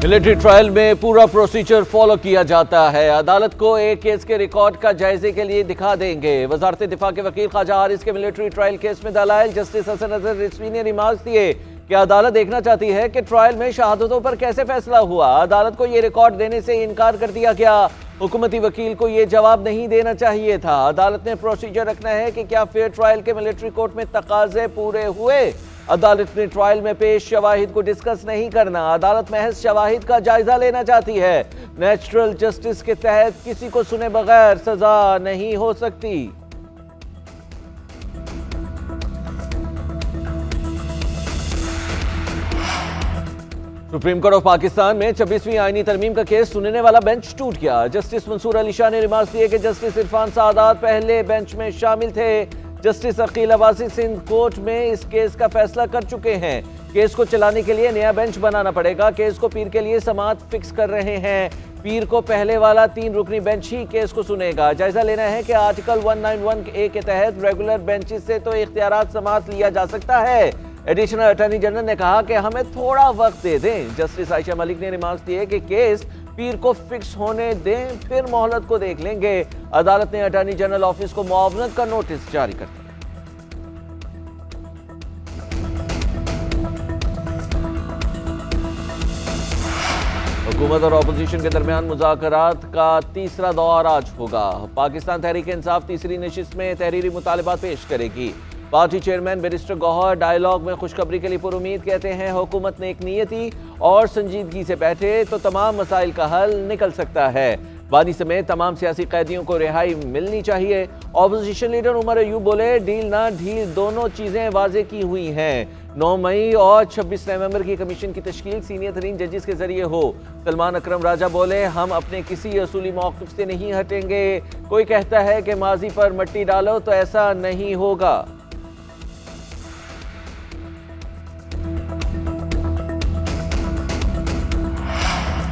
Military trial में पूरा procedure follow किया जाता है। अदालत को एक केस के रिकॉर्ड का जायजे के लिए दिखा देंगे। वजारत दिफा के वकील ख्वाजा हारिस के मिलिट्री ट्रायल केस में दलाइल जस्टिस हसन अजहर रिजवी ने रिमार्क्स दिए कि अदालत देखना चाहती है कि ट्रायल में शहादतों पर कैसे फैसला हुआ। अदालत को ये रिकॉर्ड देने से इनकार कर दिया गया। हुकूमती वकील को ये जवाब नहीं देना चाहिए था। अदालत ने प्रोसीजर रखना है कि क्या फेयर ट्रायल के मिलिट्री कोर्ट में तकाजे पूरे हुए। अदालत ने ट्रायल में पेश शवाहिद को डिस्कस नहीं करना। अदालत महज शवाहिद का जायजा लेना चाहती है। नेचुरल जस्टिस के तहत किसी को सुने बगैर सजा नहीं हो सकती। सुप्रीम कोर्ट ऑफ पाकिस्तान में 26वीं आईनी तरमीम का केस सुनने वाला बेंच टूट गया। जस्टिस मंसूर अली शाह ने रिमार्क्स दिए कि जस्टिस इरफान सादात पहले बेंच में शामिल थे। जस्टिस अकील अब्बासी सिंध कोर्ट में इस केस का फैसला कर चुके हैं। केस को चलाने के लिए नया बेंच बनाना पड़ेगा। केस को पीर के लिए समाअत फिक्स कर रहे हैं। पीर को पहले वाला 3 रुकनी बेंच ही केस को सुनेगा। जायजा लेना है कि आर्टिकल 191A के तहत रेगुलर बेंचेस से तो इख्तियारात समाअत लिया जा सकता है। एडिशनल अटॉर्नी जनरल ने कहा कि हमें थोड़ा वक्त दे दें। जस्टिस आयशा मलिक ने रिमार्क्स दिए कि केस पीर को फिक्स होने दें, फिर मोहलत को देख लेंगे। अदालत ने अटॉर्नी जनरल ऑफिस को मुआवनत का नोटिस जारी कर दिया। हुकूमत और अपोजिशन के दरमियान मुज़ाकरात का तीसरा दौर आज होगा। पाकिस्तान तहरीक इंसाफ तीसरी नशिस्त में तहरीरी मुतालबात पेश करेगी। Party chairman barrister Gohar dialogue में खुशखबरी के लिए पुरुमीद कहते हैं हुकूमत ने एक नियति और संजीदगी से बैठे तो तमाम मसाइल का हल निकल सकता है। वानी समेत तमाम सियासी कैदियों को रिहाई मिलनी चाहिए। ऑपोजिशन लीडर उमर अयूब बोले डील ना ढील दोनों चीजें वाजे की हुई हैं। 9 मई और 26 नवंबर की कमीशन की तश्कील सीनियर तरीन जजेस के जरिए हो। सलमान अकरम राजा बोले हम अपने किसी असूली मौक़िफ़ से नहीं हटेंगे। कोई कहता है कि माजी पर मट्टी डालो तो ऐसा नहीं होगा।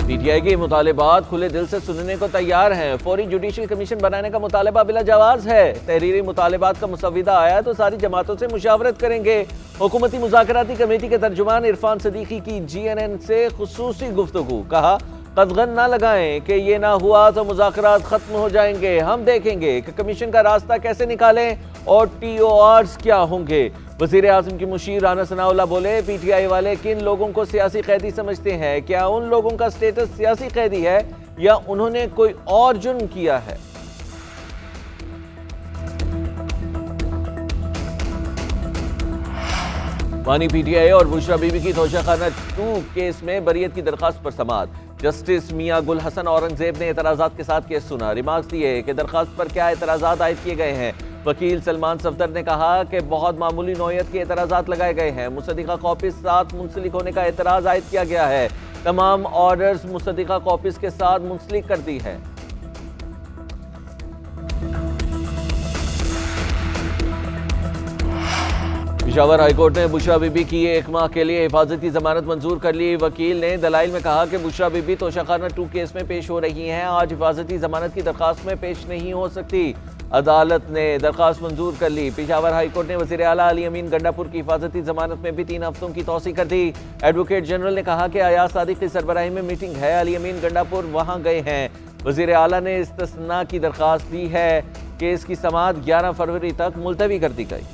पीटीआई के मुतालबात खुले दिल से सुनने को तैयार हैं। फौरी जुडिशल कमीशन बनाने का मुतालबा बिला जवाज है। तहरीरी मुतालबात का मुसविदा आया तो सारी जमातों से मुशावरत करेंगे। हुकूमती मुज़ाकराती कमेटी के तर्जुमान इरफान सदीकी की GNN से खुसूसी गुफ्तगू। कहा कदगन ना लगाएं कि ये ना हुआ तो मुज़ाकरात खत्म हो जाएंगे। हम देखेंगे कि कमीशन का रास्ता कैसे निकालें और TORs क्या होंगे। वज़ीर आज़म की मुशीर राना सनाउल्लाह बोले PTI वाले किन लोगों को सियासी कैदी समझते हैं। क्या उन लोगों का स्टेटस सियासी कैदी है या उन्होंने कोई और जुर्म किया है। वानी PTI और बुशरा बीबी की तोशाखाना 2 केस में बरियत की दरखास्त पर समाअत। जस्टिस मियां गुल हसन औरंगजेब ने एतराज़ात के साथ केस सुना। रिमार्क्स दिए कि दरखास्त पर क्या एतराज़ात आयद किए गए हैं। वकील सलमान सफदर ने कहा कि बहुत मामूली नौयत के एतराज़ात लगाए गए हैं। मुसद्दिक़ा कॉपीज़ साथ मुंसलिक होने का एतराज़ आयद किया गया है। तमाम ऑर्डर्स मुसद्दिक़ा कॉपीज़ के साथ मुंसलिक कर दी है। पेशावर हाईकोर्ट ने बुशरा बीबी की 1 माह के लिए हिफाजती जमानत मंजूर कर ली। वकील ने दलाइल में कहा कि बुशरा बीबी तोशाखाना 2 केस में पेश हो रही हैं। आज हिफाजती जमानत की दरखास्त में पेश नहीं हो सकती। अदालत ने दरखास्त मंजूर कर ली। पेशावर हाईकोर्ट ने वज़ीर आला अली अमीन गंडापुर की हिफाजती जमानत में भी 3 हफ्तों की तौसी कर दी। एडवोकेट जनरल ने कहा कि अयाज सादिक की सरबराही में मीटिंग है। अली अमीन गंडापुर वहां गए हैं। वज़ीर आला ने इस्तिस्ना की दरखास्त दी है। केस की समाअत 11 फरवरी तक मुलतवी कर दी गई।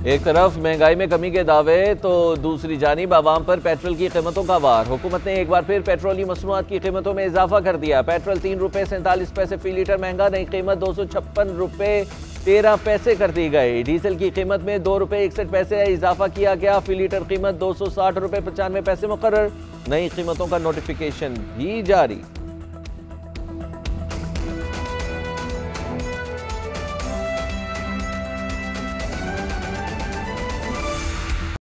एक तरफ महंगाई में कमी के दावे तो दूसरी जानिब आवाम पर पेट्रोल की कीमतों का वार। हुकूमत ने एक बार फिर पेट्रोलियम मसनूआत की कीमतों में इजाफा कर दिया। पेट्रोल 3 रुपये 47 पैसे फी लीटर महंगा। नई कीमत 256 रुपये 13 पैसे कर दी गई। डीजल की कीमत में 2 रुपये 61 पैसे इजाफा किया गया। फी लीटर कीमत 260 रुपये 95 पैसे मुकर्रर। नई कीमतों का नोटिफिकेशन भी जारी।